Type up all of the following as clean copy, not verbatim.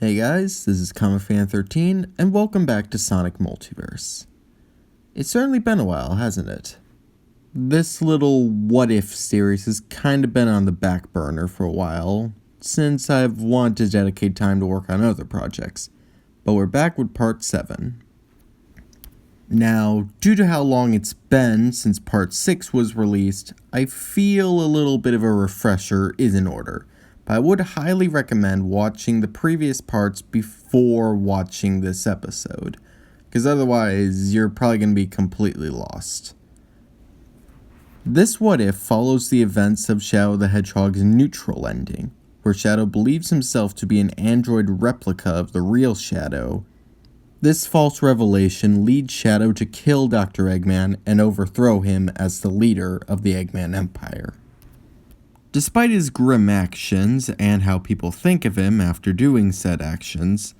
Hey guys, this is ComicFan13, and welcome back to Sonic Multiverse. It's certainly been a while, hasn't it? This little what-if series has kinda been on the back burner for a while, since I've wanted to dedicate time to work on other projects, but we're back with Part 7. Now, due to how long it's been since Part 6 was released, I feel a little bit of a refresher is in order. But I would highly recommend watching the previous parts before watching this episode, because otherwise you're probably going to be completely lost. This What If follows the events of Shadow the Hedgehog's neutral ending, where Shadow believes himself to be an android replica of the real Shadow. This false revelation leads Shadow to kill Dr. Eggman and overthrow him as the leader of the Eggman Empire. Despite his grim actions and how people think of him after doing said actions,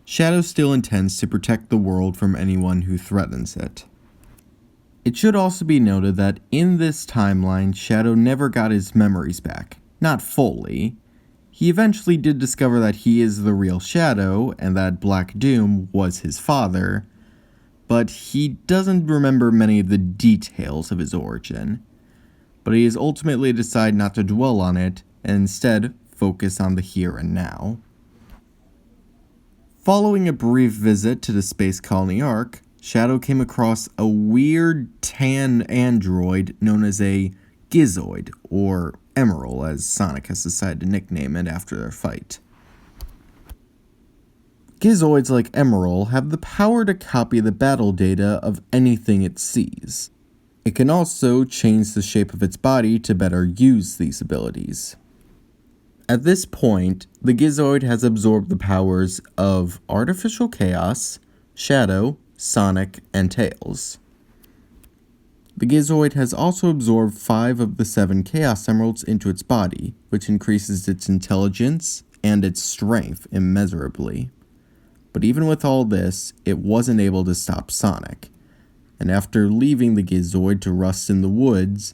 Shadow still intends to protect the world from anyone who threatens it. It should also be noted that in this timeline, Shadow never got his memories back. Not fully. He eventually did discover that he is the real Shadow and that Black Doom was his father, but he doesn't remember many of the details of his origin. But he has ultimately decided not to dwell on it, and instead focus on the here and now. Following a brief visit to the space colony Ark, Shadow came across a weird tan android known as a Gizoid, or Emerald as Sonic has decided to nickname it after their fight. Gizoids like Emerald have the power to copy the battle data of anything it sees. It can also change the shape of its body to better use these abilities. At this point, the Gizoid has absorbed the powers of Artificial Chaos, Shadow, Sonic, and Tails. The Gizoid has also absorbed 5 of the 7 Chaos Emeralds into its body, which increases its intelligence and its strength immeasurably. But even with all this, it wasn't able to stop Sonic. And after leaving the Gizoid to rust in the woods,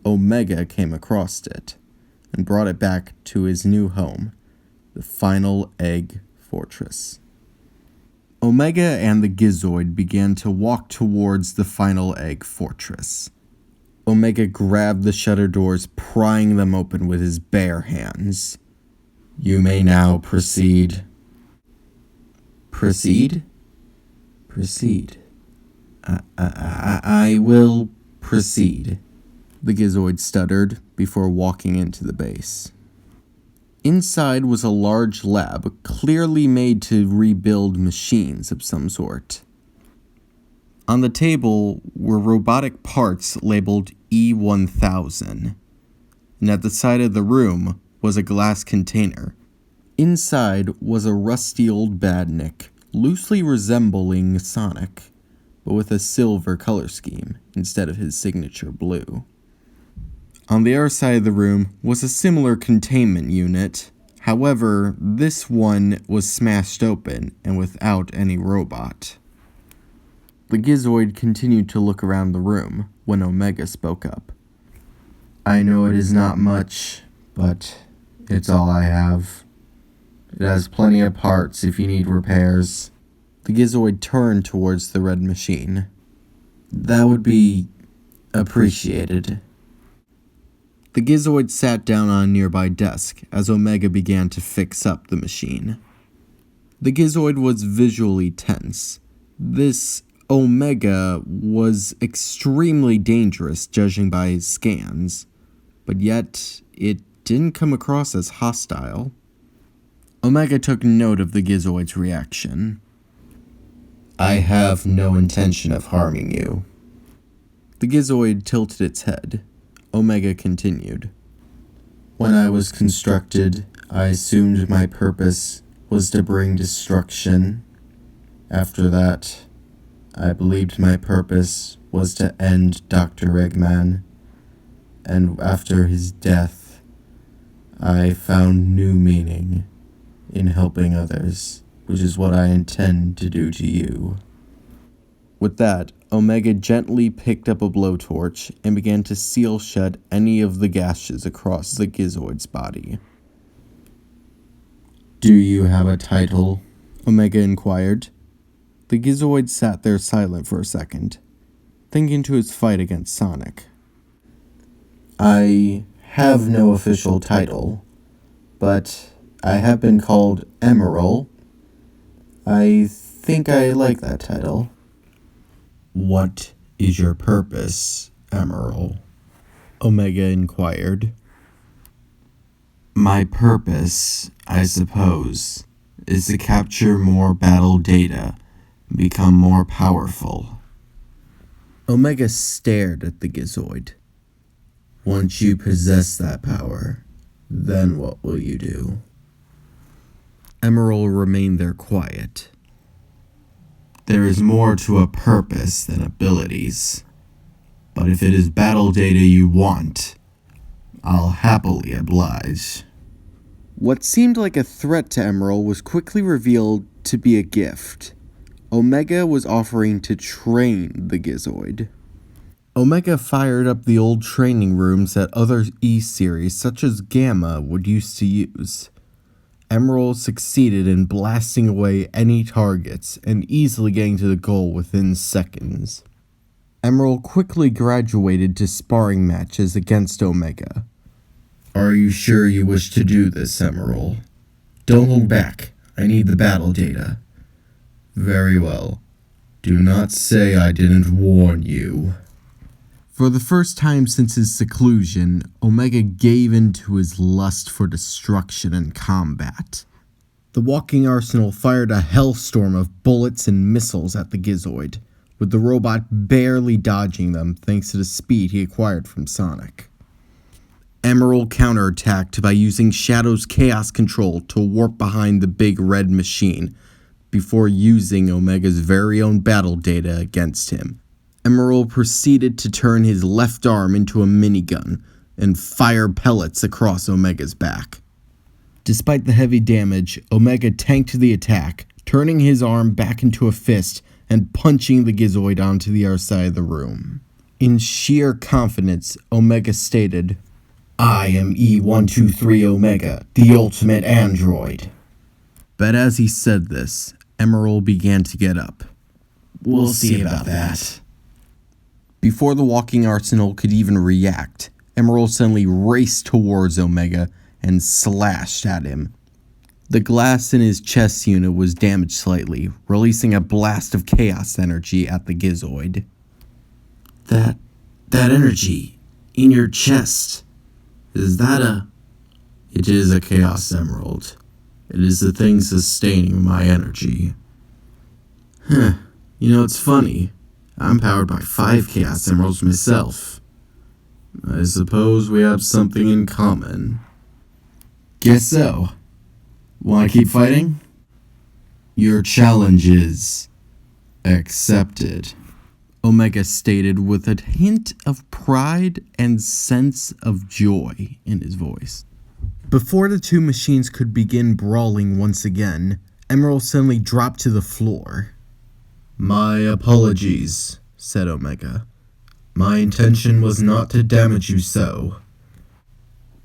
Omega came across it, and brought it back to his new home, the Final Egg Fortress. Omega and the Gizoid began to walk towards the Final Egg Fortress. Omega grabbed the shutter doors, prying them open with his bare hands. "You may now proceed." "Proceed? Proceed. I will proceed," the Gizoid stuttered before walking into the base. Inside was a large lab, clearly made to rebuild machines of some sort. On the table were robotic parts labeled E1000, and at the side of the room was a glass container. Inside was a rusty old badnik, loosely resembling Sonic, but with a silver color scheme instead of his signature blue. On the other side of the room was a similar containment unit. However, this one was smashed open and without any robot. The Gizoid continued to look around the room when Omega spoke up. "I know it is not much, but it's all I have. It has plenty of parts if you need repairs." The Gizoid turned towards the red machine. "That would be appreciated." The Gizoid sat down on a nearby desk as Omega began to fix up the machine. The Gizoid was visually tense. This Omega was extremely dangerous judging by his scans, but yet it didn't come across as hostile. Omega took note of the Gizoid's reaction. "I have no intention of harming you." The Gizoid tilted its head. Omega continued. "When I was constructed, I assumed my purpose was to bring destruction. After that, I believed my purpose was to end Dr. Eggman. And after his death, I found new meaning in helping others, which is what I intend to do to you." With that, Omega gently picked up a blowtorch and began to seal shut any of the gashes across the Gizoid's body. Do you have a title? Omega inquired. The Gizoid sat there silent for a second, thinking to his fight against Sonic. I have no official title, but I have been called Emerald. I think I like that title. What is your purpose, Emerald? Omega inquired. My purpose, I suppose, is to capture more battle data and become more powerful. Omega stared at the Gizoid. Once you possess that power, then what will you do? Emerald remained there quiet. There is more to a purpose than abilities. But if it is battle data you want, I'll happily oblige. What seemed like a threat to Emerald was quickly revealed to be a gift. Omega was offering to train the Gizoid. Omega fired up the old training rooms that other E-series such as Gamma would used to use. Emerald succeeded in blasting away any targets and easily getting to the goal within seconds. Emerald quickly graduated to sparring matches against Omega. Are you sure you wish to do this, Emerald? Don't hold back. I need the battle data. Very well. Do not say I didn't warn you. For the first time since his seclusion, Omega gave in to his lust for destruction and combat. The walking arsenal fired a hellstorm of bullets and missiles at the Gizoid, with the robot barely dodging them thanks to the speed he acquired from Sonic. Emerald counterattacked by using Shadow's chaos control to warp behind the big red machine, before using Omega's very own battle data against him. Emerald proceeded to turn his left arm into a minigun and fire pellets across Omega's back. Despite the heavy damage, Omega tanked the attack, turning his arm back into a fist and punching the Gizoid onto the other side of the room. In sheer confidence, Omega stated, I am E123 Omega, the ultimate android. But as he said this, Emerald began to get up. We'll see about that. Before the walking arsenal could even react, Emerald suddenly raced towards Omega and slashed at him. The glass in his chest unit was damaged slightly, releasing a blast of chaos energy at the Gizoid. That energy in your chest, is that a... It is a Chaos Emerald. It is the thing sustaining my energy. You know, it's funny. I'm powered by 5 Chaos Emeralds myself. I suppose we have something in common. Guess so. Want to keep fighting? Your challenge is accepted, Omega stated with a hint of pride and sense of joy in his voice. Before the two machines could begin brawling once again, Emerald suddenly dropped to the floor. My apologies, said Omega. My intention was not to damage you so.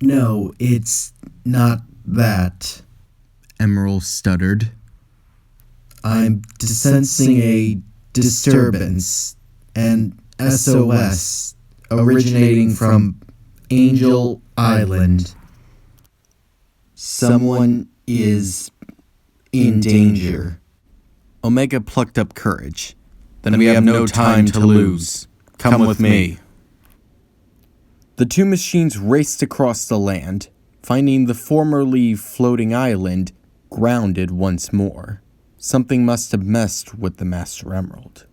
No, it's not that, Emerald stuttered. I'm sensing a disturbance, an SOS, originating from Angel Island. Someone is in danger. Omega plucked up courage. Then we have no time to lose. Come with me. The two machines raced across the land, finding the formerly floating island grounded once more. Something must have messed with the Master Emerald.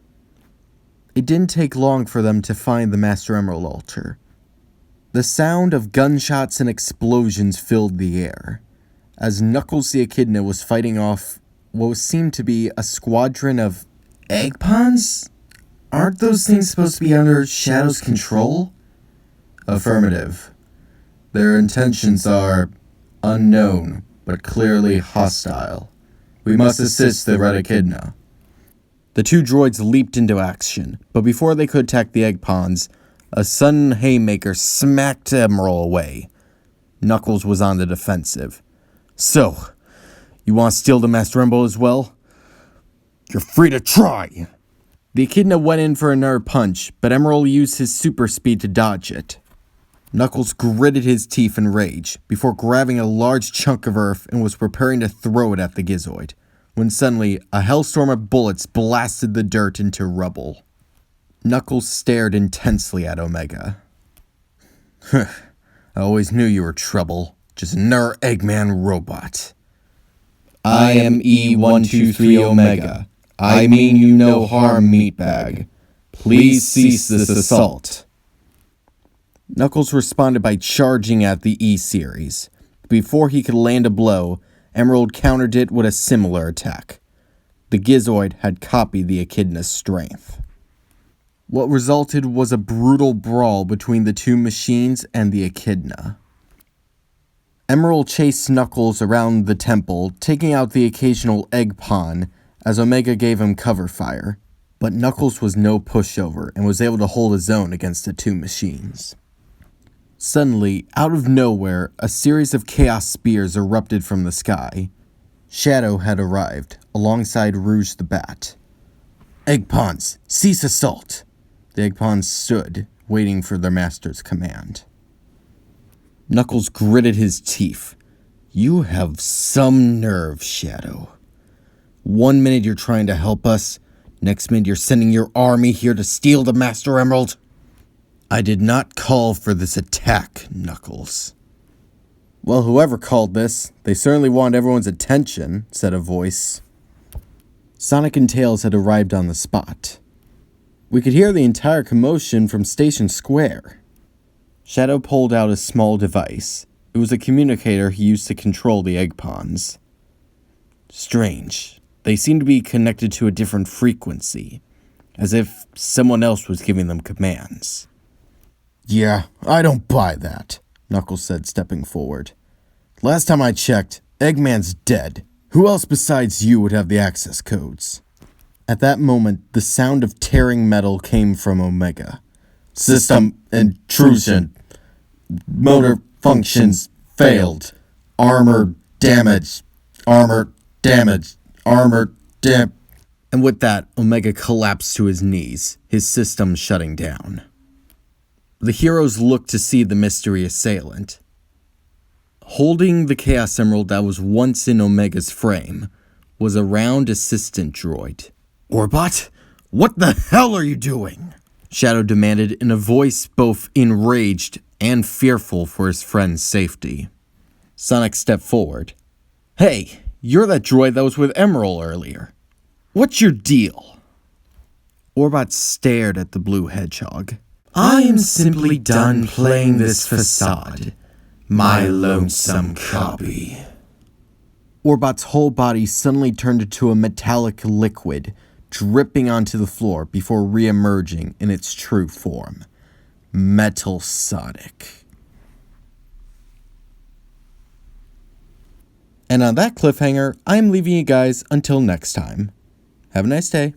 It didn't take long for them to find the Master Emerald altar. The sound of gunshots and explosions filled the air, as Knuckles the Echidna was fighting off what seemed to be a squadron of Eggpons? Aren't those things supposed to be under Shadow's control? Affirmative. Their intentions are unknown, but clearly hostile. We must assist the Red Echidna. The two droids leaped into action, but before they could attack the Eggpons, a sudden haymaker smacked Emerald away. Knuckles was on the defensive. So, You want to steal the Master Emerald as well? You're free to try! The Echidna went in for another punch, but Emerald used his super speed to dodge it. Knuckles gritted his teeth in rage before grabbing a large chunk of earth and was preparing to throw it at the Gizoid, when suddenly a hellstorm of bullets blasted the dirt into rubble. Knuckles stared intensely at Omega. I always knew you were trouble, just another Eggman robot. I am E123 Omega. I mean you no harm, meatbag. Please cease this assault. Knuckles responded by charging at the E-Series. Before he could land a blow, Emerald countered it with a similar attack. The Gizoid had copied the Echidna's strength. What resulted was a brutal brawl between the two machines and the Echidna. Emerald chased Knuckles around the temple, taking out the occasional egg pawn as Omega gave him cover fire, but Knuckles was no pushover and was able to hold his own against the two machines. Suddenly, out of nowhere, a series of chaos spears erupted from the sky. Shadow had arrived, alongside Rouge the Bat. Egg pawns, cease assault! The egg pawns stood, waiting for their master's command. Knuckles gritted his teeth. You have some nerve, Shadow. 1 minute you're trying to help us, next minute you're sending your army here to steal the Master Emerald. I did not call for this attack, Knuckles. Well, whoever called this, they certainly want everyone's attention, said a voice. Sonic and Tails had arrived on the spot. We could hear the entire commotion from Station Square. Shadow pulled out a small device. It was a communicator he used to control the egg pawns. Strange. They seemed to be connected to a different frequency, as if someone else was giving them commands. Yeah, I don't buy that, Knuckles said, stepping forward. Last time I checked, Eggman's dead. Who else besides you would have the access codes? At that moment, the sound of tearing metal came from Omega. System intrusion. Motor functions failed. Armor damage. Armor damage. Armor damage. And with that, Omega collapsed to his knees, his system shutting down. The heroes looked to see the mystery assailant. Holding the Chaos Emerald that was once in Omega's frame was a round assistant droid. Orbot, what the hell are you doing? Shadow demanded in a voice both enraged and fearful for his friend's safety. Sonic stepped forward. Hey, you're that droid that was with Emerald earlier. What's your deal? Orbot stared at the blue hedgehog. I am simply done playing this facade. My lonesome copy. Orbot's whole body suddenly turned into a metallic liquid, dripping onto the floor before re-emerging in its true form. Metal Sonic. And on that cliffhanger, I'm leaving you guys until next time. Have a nice day.